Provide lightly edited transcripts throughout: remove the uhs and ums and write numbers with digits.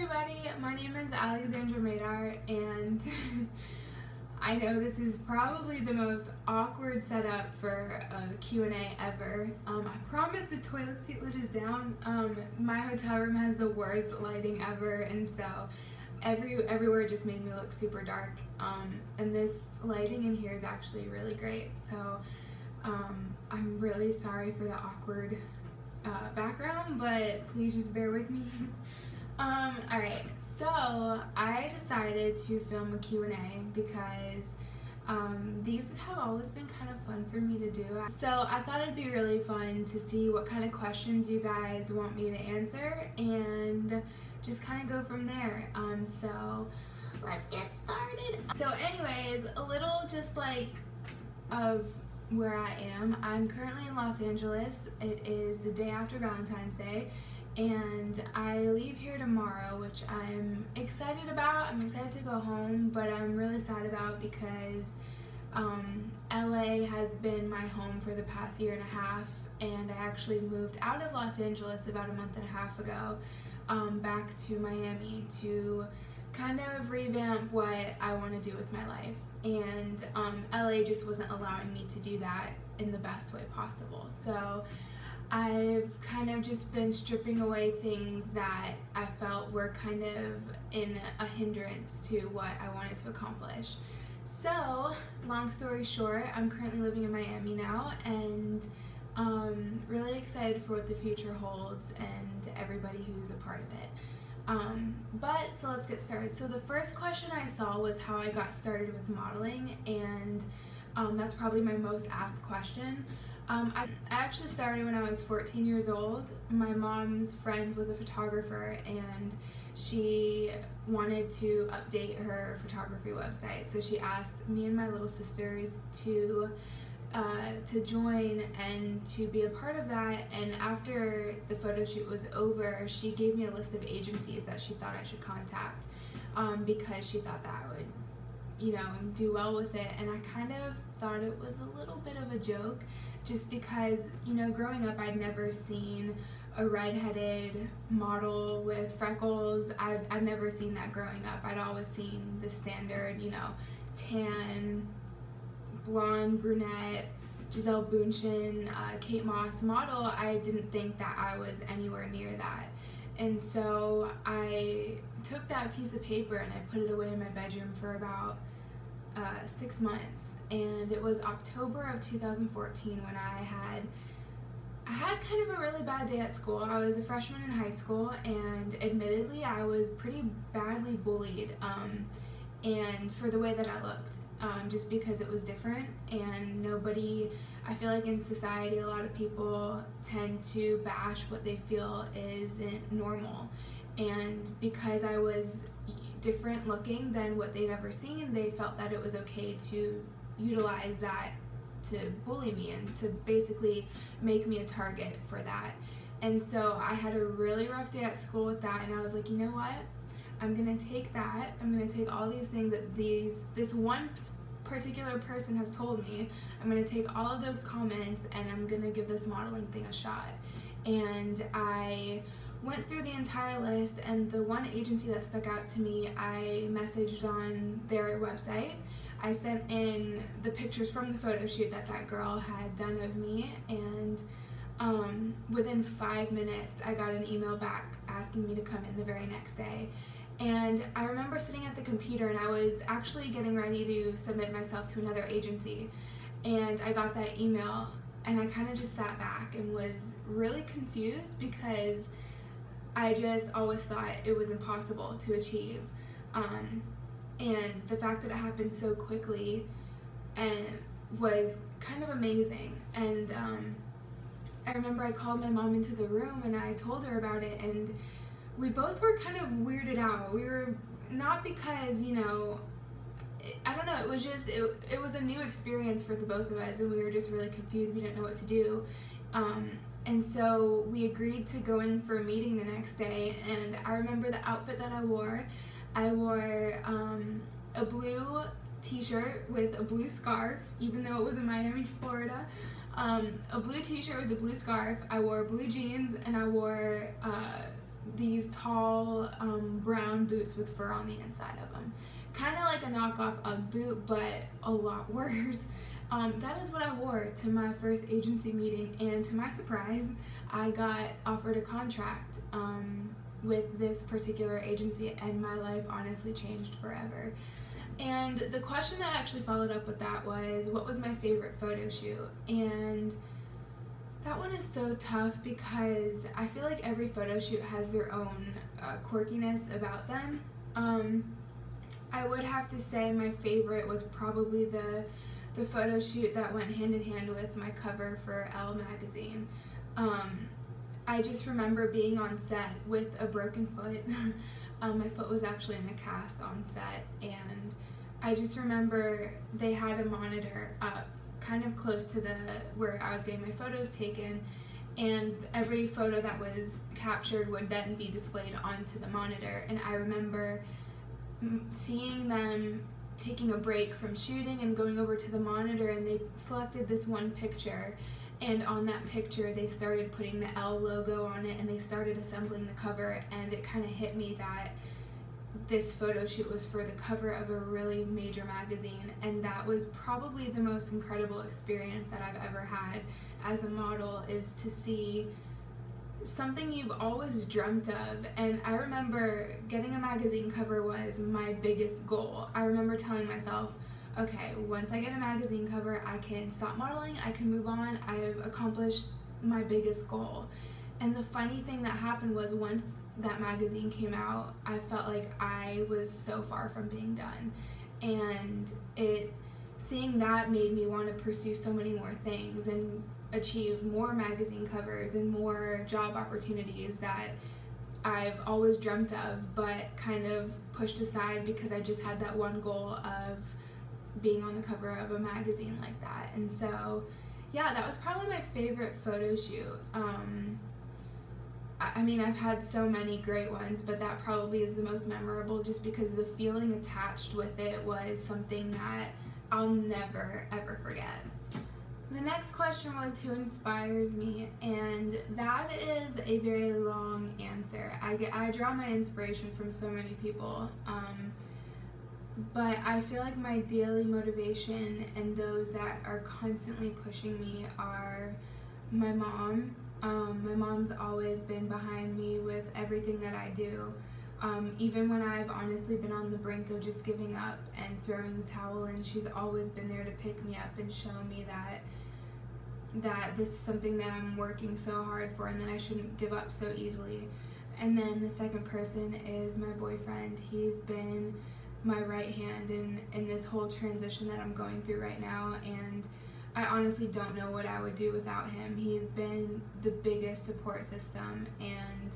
everybody, my name is Alexandra Madar, and I know this is probably the most awkward setup for a Q&A ever. I promise the toilet seat lid is down. My hotel room has the worst lighting ever, and so everywhere just made me look super dark. And this lighting in here is actually really great, so I'm really sorry for the awkward background, but please just bear with me. Alright, so I decided to film a Q&A because these have always been kind of fun for me to do. So I thought it'd be really fun to see what kind of questions you guys want me to answer and just kind of go from there. So let's get started. So anyways, a little just like of where I am. I'm currently in Los Angeles. It is the day after Valentine's Day, and I leave here tomorrow, which I'm excited about. I'm excited to go home, but I'm really sad about because LA has been my home for the past year and a half, and I actually moved out of Los Angeles about a month and a half ago, back to Miami to kind of revamp what I want to do with my life. And LA just wasn't allowing me to do that in the best way possible. So I've kind of just been stripping away things that I felt were kind of in a hindrance to what I wanted to accomplish. So, long story short, I'm currently living in Miami now, and really excited for what the future holds and everybody who's a part of it. So let's get started. So the first question I saw was how I got started with modeling, and that's probably my most asked question. I actually started when I was 14 years old. My mom's friend was a photographer, and she wanted to update her photography website. So she asked me and my little sisters to join and to be a part of that. And after the photo shoot was over, she gave me a list of agencies that she thought I should contact, because she thought that I would, do well with it. And I kind of thought it was a little bit of a joke, just because, growing up I'd never seen a redheaded model with freckles. I'd never seen that growing up. I'd always seen the standard, tan, blonde, brunette, Giselle Bündchen, Kate Moss model. I didn't think that I was anywhere near that. And so I took that piece of paper and I put it away in my bedroom for about 6 months. And it was October of 2014 when I had kind of a really bad day at school. I was a freshman in high school, and admittedly I was pretty badly bullied, and for the way that I looked, just because it was different, and I feel like in society a lot of people tend to bash what they feel isn't normal, and because I was different looking than what they'd ever seen, they felt that it was okay to utilize that to bully me and to basically make me a target for that. And so I had a really rough day at school with that, and I was like, you know what? I'm gonna take that, I'm gonna take all these things that this one particular person has told me, I'm gonna take all of those comments and I'm gonna give this modeling thing a shot. And I went through the entire list, and the one agency that stuck out to me, I messaged on their website. I sent in the pictures from the photo shoot that girl had done of me, and within 5 minutes I got an email back asking me to come in the very next day. And I remember sitting at the computer, and I was actually getting ready to submit myself to another agency, and I got that email, and I kind of just sat back and was really confused because I just always thought it was impossible to achieve. And the fact that it happened so quickly and was kind of amazing. And I remember I called my mom into the room and I told her about it, and we both were kind of weirded out. We were not because, I don't know, it was just, it was a new experience for the both of us, and we were just really confused. We didn't know what to do. And so we agreed to go in for a meeting the next day, and I remember the outfit that I wore. I wore a blue t-shirt with a blue scarf, even though it was in Miami, Florida. A blue t-shirt with a blue scarf. I wore blue jeans, and I wore these tall brown boots with fur on the inside of them. Kind of like a knockoff Ugg boot, but a lot worse. That is what I wore to my first agency meeting, and to my surprise, I got offered a contract with this particular agency, and my life honestly changed forever. And the question that actually followed up with that was, what was my favorite photo shoot? And that one is so tough because I feel like every photo shoot has their own quirkiness about them. I would have to say my favorite was probably the photo shoot that went hand in hand with my cover for Elle magazine. I just remember being on set with a broken foot. My foot was actually in a cast on set, and I just remember they had a monitor up kind of close to where I was getting my photos taken, and every photo that was captured would then be displayed onto the monitor. And I remember seeing them taking a break from shooting and going over to the monitor, and they selected this one picture, and on that picture they started putting the Elle logo on it, and they started assembling the cover, and it kind of hit me that this photo shoot was for the cover of a really major magazine, and that was probably the most incredible experience that I've ever had as a model, is to see something you've always dreamt of. And I remember getting a magazine cover was my biggest goal. I remember telling myself, okay, once I get a magazine cover, I can stop modeling, I can move on, I have accomplished my biggest goal. And the funny thing that happened was, once that magazine came out, I felt like I was so far from being done. And seeing that made me want to pursue so many more things and achieve more magazine covers and more job opportunities that I've always dreamt of, but kind of pushed aside because I just had that one goal of being on the cover of a magazine like that. And so, yeah, that was probably my favorite photo shoot. I mean, I've had so many great ones, but that probably is the most memorable, just because the feeling attached with it was something that I'll never, ever forget. The next question was, who inspires me? And that is a very long answer. I draw my inspiration from so many people, but I feel like my daily motivation and those that are constantly pushing me are my mom. My mom's always been behind me with everything that I do. Even when I've honestly been on the brink of just giving up and throwing the towel in, she's always been there to pick me up and show me that this is something that I'm working so hard for, and that I shouldn't give up so easily. And then the second person is my boyfriend. He's been my right hand in this whole transition that I'm going through right now, and I honestly don't know what I would do without him. He's been the biggest support system and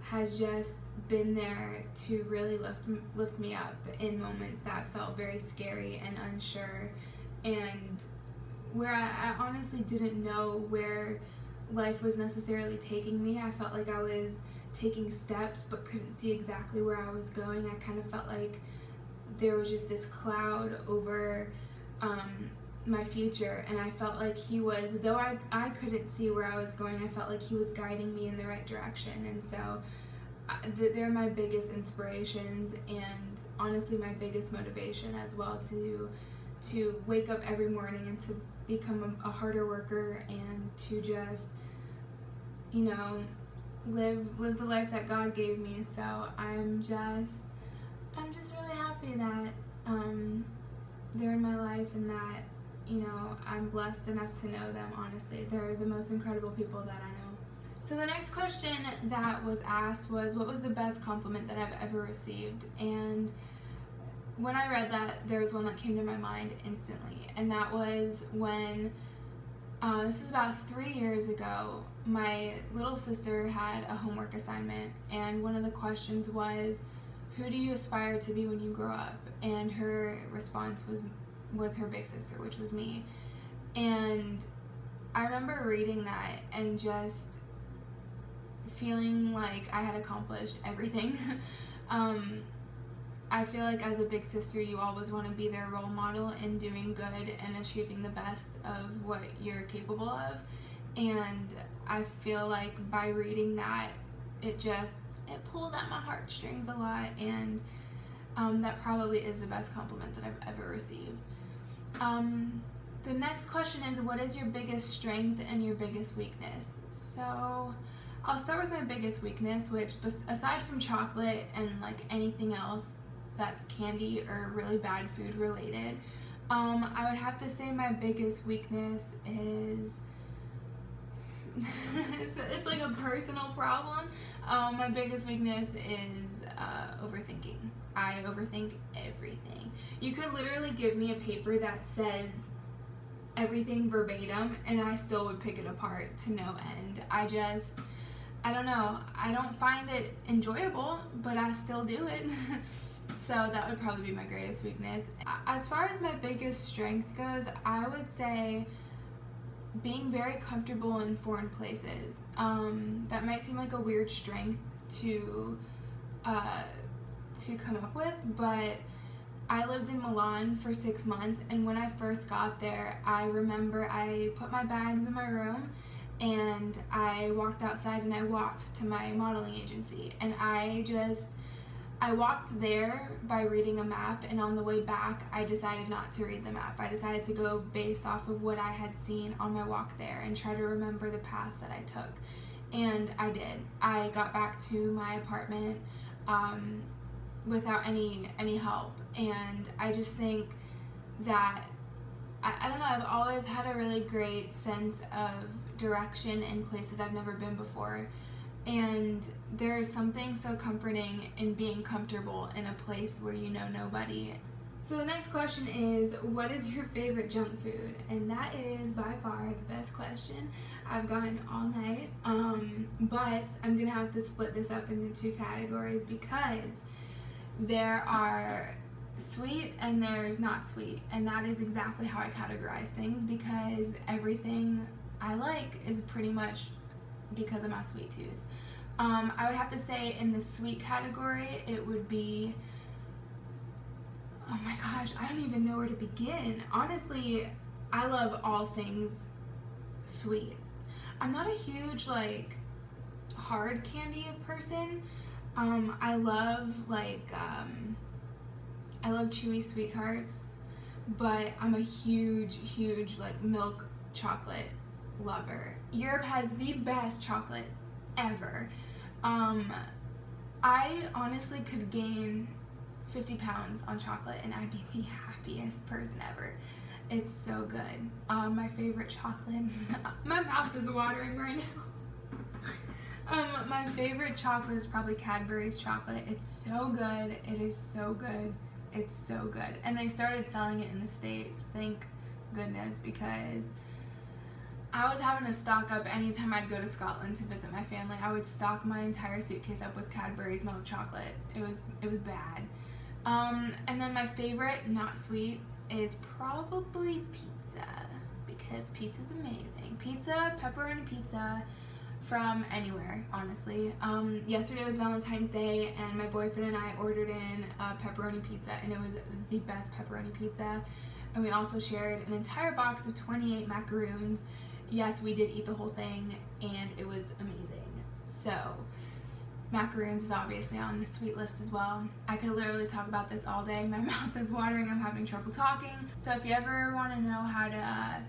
has just been there to really lift me up in moments that felt very scary and unsure, and where I honestly didn't know where life was necessarily taking me. I felt like I was taking steps but couldn't see exactly where I was going. I kind of felt like there was just this cloud over my future, and I felt like he was, though I couldn't see where I was going, I felt like he was guiding me in the right direction. And so they're my biggest inspirations, and honestly my biggest motivation as well, to wake up every morning and to become a harder worker, and to just, you know, live the life that God gave me. So I'm just really happy that they're in my life, and that, you know, I'm blessed enough to know them. Honestly, they're the most incredible people that I know. So the next question that was asked was, what was the best compliment that I've ever received? And when I read that, there was one that came to my mind instantly, and that was when, this was about 3 years ago, my little sister had a homework assignment, and one of the questions was, who do you aspire to be when you grow up? And her response was her big sister, which was me. And I remember reading that and just feeling like I had accomplished everything. I feel like as a big sister, you always want to be their role model in doing good and achieving the best of what you're capable of. And I feel like by reading that, it just it pulled at my heartstrings a lot, and that probably is the best compliment that I've ever received. The next question is, what is your biggest strength and your biggest weakness? So I'll start with my biggest weakness, which aside from chocolate and like anything else that's candy or really bad food related, I would have to say my biggest weakness is it's like a personal problem. My biggest weakness is overthinking. I overthink everything. You could literally give me a paper that says everything verbatim and I still would pick it apart to no end. I don't know. I don't find it enjoyable, but I still do it. So that would probably be my greatest weakness. As far as my biggest strength goes, I would say being very comfortable in foreign places. That might seem like a weird strength to come up with, but I lived in Milan for 6 months, and when I first got there, I remember I put my bags in my room and I walked outside and I walked to my modeling agency, and I walked there by reading a map, and on the way back I decided not to read the map. I decided to go based off of what I had seen on my walk there and try to remember the path that I took, and I did. I got back to my apartment without any help, and I just think that I don't know, I've always had a really great sense of direction in places I've never been before, and there's something so comforting in being comfortable in a place where you know nobody. So the next question is, what is your favorite junk food? And that is by far the best question I've gotten all night, but I'm gonna have to split this up into 2 categories because there are sweet and there's not sweet, and that is exactly how I categorize things, because everything I like is pretty much because of my sweet tooth. I would have to say in the sweet category it would be, oh my gosh, I don't even know where to begin. Honestly, I love all things sweet. I'm not a huge like hard candy person. I love I love chewy sweet tarts, but I'm a huge like milk chocolate lover. Europe has the best chocolate ever. I honestly could gain 50 pounds on chocolate and I'd be the happiest person ever. It's so good. My favorite chocolate, my mouth is watering right now. My favorite chocolate is probably Cadbury's chocolate. It's so good. It is so good. It's so good. And they started selling it in the States, thank goodness, because I was having to stock up anytime I'd go to Scotland to visit my family. I would stock my entire suitcase up with Cadbury's milk chocolate. It was bad. And then my favorite, not sweet, is probably pizza, because pizza's amazing. Pizza, pepperoni pizza, from anywhere, honestly. Yesterday was Valentine's Day, and my boyfriend and I ordered in a pepperoni pizza, and it was the best pepperoni pizza. And we also shared an entire box of 28 macaroons. Yes, we did eat the whole thing, and it was amazing. So, macaroons is obviously on the sweet list as well. I could literally talk about this all day. My mouth is watering. I'm having trouble talking. So if you ever want to know how to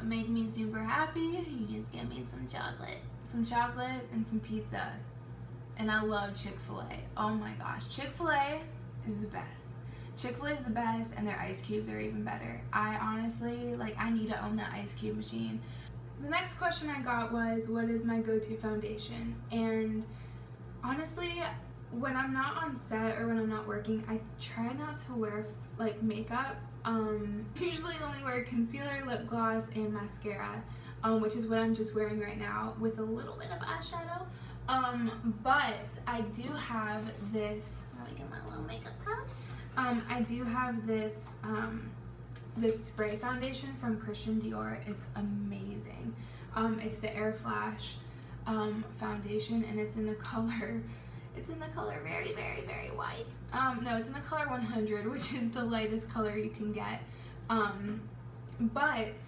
make me super happy, you just give me some chocolate and some pizza. And I love Chick-fil-A. Oh my gosh, Chick-fil-A is the best. Chick-fil-A is the best, and their ice cubes are even better. I honestly, I need to own that ice cube machine. The next question I got was, what is my go-to foundation? And honestly, when I'm not on set or when I'm not working, I try not to wear makeup. Usually only wear concealer, lip gloss, and mascara, which is what I'm just wearing right now with a little bit of eyeshadow. But I do have this, let me get my little makeup pouch. I do have this this spray foundation from Christian Dior. It's amazing. It's the Air Flash foundation, and it's in the color very, very, very white. No, it's in the color 100, which is the lightest color you can get. But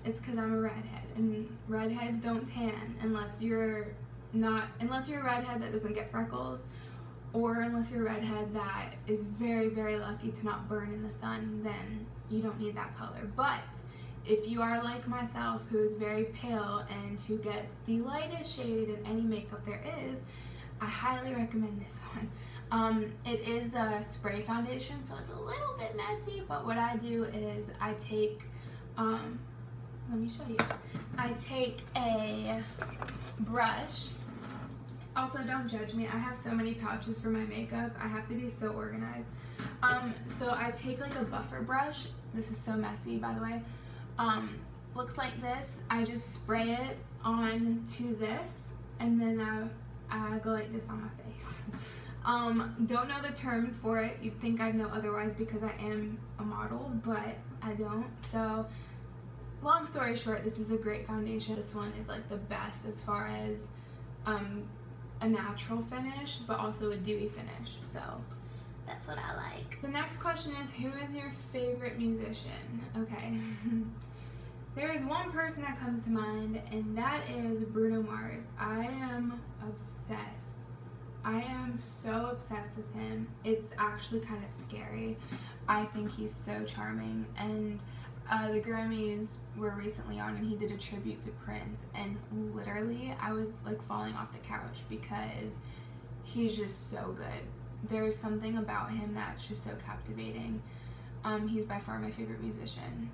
it's because I'm a redhead, and redheads don't tan unless you're a redhead that doesn't get freckles, or unless you're a redhead that is very, very lucky to not burn in the sun, then you don't need that color. But if you are like myself, who is very pale and who gets the lightest shade in any makeup there is, I highly recommend this one. It is a spray foundation, so it's a little bit messy, but what I do is I take, let me show you. I take a brush. Also, don't judge me. I have so many pouches for my makeup. I have to be so organized. So I take like a buffer brush. This is so messy, by the way. Looks like this. I just spray it onto this, and then I go like this on my face. Don't know the terms for it. You'd think I'd know otherwise because I am a model, but I don't. So long story short, this is a great foundation. This one is like the best as far as a natural finish, but also a dewy finish. So that's what I like. The next question is, who is your favorite musician? Okay. There is one person that comes to mind, and that is Bruno Mars. I am obsessed. I am so obsessed with him. It's actually kind of scary. I think he's so charming, and the Grammys were recently on, and he did a tribute to Prince, and literally I was like falling off the couch because he's just so good. There's something about him that's just so captivating. He's by far my favorite musician.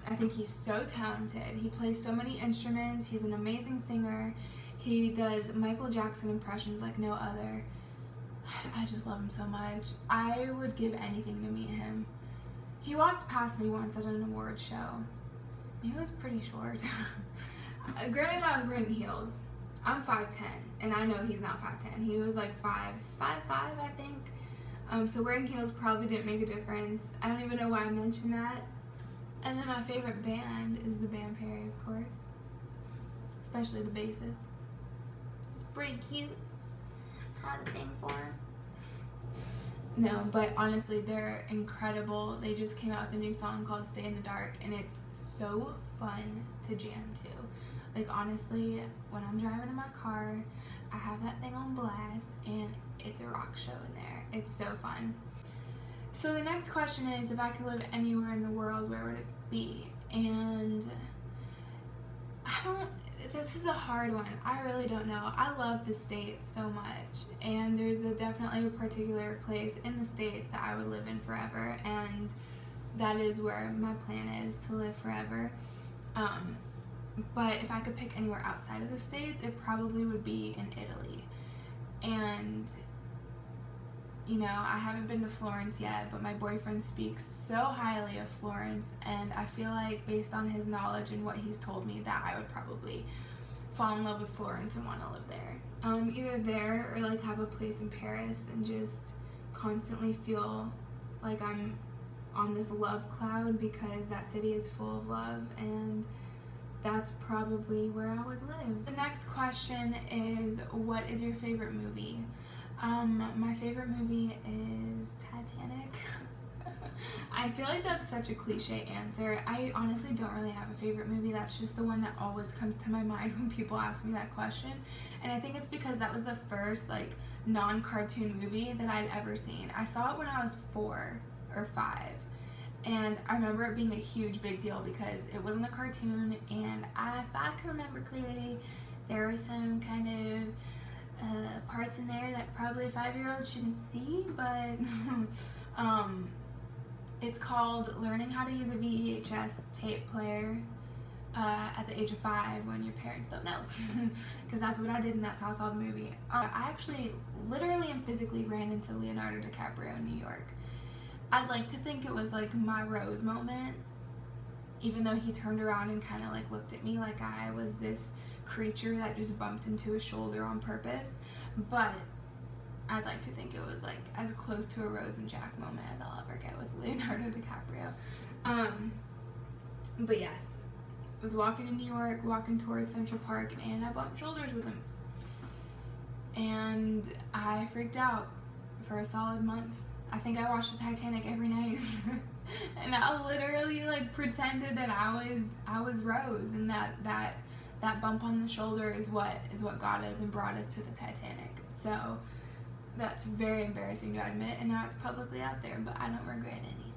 I think he's so talented. He plays so many instruments. He's an amazing singer. He does Michael Jackson impressions like no other. I just love him so much. I would give anything to meet him. He walked past me once at an award show. He was pretty short. Granted, I was wearing heels. I'm 5'10", and I know he's not 5'10". He was like 5'5", I think. So wearing heels probably didn't make a difference. I don't even know why I mentioned that. And then my favorite band is the band Perry, of course. Especially the bassist. He's pretty cute. I have a thing for him. No, but honestly, they're incredible. They just came out with a new song called Stay in the Dark, and it's so fun to jam to. Like, honestly, when I'm driving in my car, I have that thing on blast, and it's a rock show in there. It's so fun. So the next question is, if I could live anywhere in the world, where would it be? And this is a hard one. I really don't know. I love the States so much, and there's definitely a particular place in the States that I would live in forever, and that is where my plan is, to live forever. But if I could pick anywhere outside of the States, it probably would be in Italy. And you know, I haven't been to Florence yet, but my boyfriend speaks so highly of Florence, and I feel like based on his knowledge and what he's told me, that I would probably fall in love with Florence and want to live there. Either there or like have a place in Paris and just constantly feel like I'm on this love cloud, because that city is full of love, and that's probably where I would live. The next question is, what is your favorite movie? My favorite movie is Titanic. I feel like that's such a cliche answer. I honestly don't really have a favorite movie. That's just the one that always comes to my mind when people ask me that question. And I think it's because that was the first like non-cartoon movie that I'd ever seen. I saw it when I was 4 or 5. And I remember it being a huge big deal because it wasn't a cartoon, and if I can remember clearly, there were some kind of parts in there that probably a 5-year-old shouldn't see, but it's called Learning How to Use a VHS Tape Player at the age of 5 when your parents don't know, because that's what I did, and that's how I saw the movie. I actually literally and physically ran into Leonardo DiCaprio in New York. I'd like to think it was like my Rose moment, even though he turned around and kind of like looked at me like I was this creature that just bumped into his shoulder on purpose. But I'd like to think it was like as close to a Rose and Jack moment as I'll ever get with Leonardo DiCaprio. But yes, I was walking in New York, walking towards Central Park, and I bumped shoulders with him. And I freaked out for a solid month. I think I watched the Titanic every night. And I literally like pretended that I was Rose, and that bump on the shoulder is what got us and brought us to the Titanic. So that's very embarrassing to admit, and now it's publicly out there, but I don't regret any.